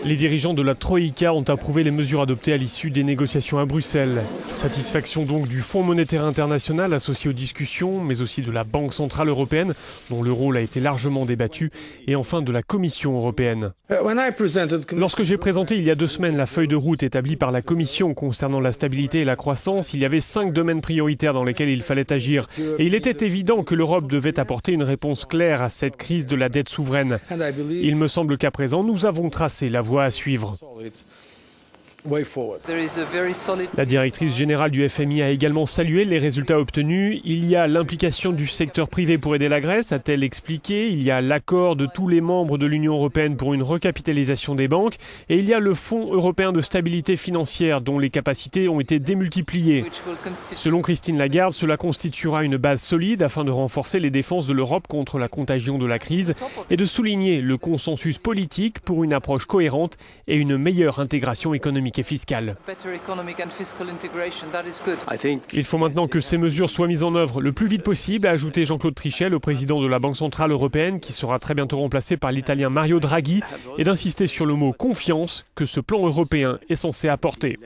Les dirigeants de la Troïka ont approuvé les mesures adoptées à l'issue des négociations à Bruxelles. Satisfaction donc du Fonds monétaire international associé aux discussions, mais aussi de la Banque centrale européenne, dont le rôle a été largement débattu, et enfin de la Commission européenne. Lorsque j'ai présenté il y a 2 semaines la feuille de route établie par la Commission concernant la stabilité et la croissance, il y avait 5 domaines prioritaires dans lesquels il fallait agir. Et il était évident que l'Europe devait apporter une réponse claire à cette crise de la dette souveraine. Il me semble qu'à présent, nous avons tracé la voie à suivre. La directrice générale du FMI a également salué les résultats obtenus. Il y a l'implication du secteur privé pour aider la Grèce, a-t-elle expliqué. Il y a l'accord de tous les membres de l'Union européenne pour une recapitalisation des banques. Et il y a le Fonds européen de stabilité financière dont les capacités ont été démultipliées. Selon Christine Lagarde, cela constituera une base solide afin de renforcer les défenses de l'Europe contre la contagion de la crise et de souligner le consensus politique pour une approche cohérente et une meilleure intégration économique et fiscale. Il faut maintenant que ces mesures soient mises en œuvre le plus vite possible, a ajouté Jean-Claude Trichet, le président de la Banque centrale européenne, qui sera très bientôt remplacé par l'Italien Mario Draghi, et d'insister sur le mot confiance que ce plan européen est censé apporter.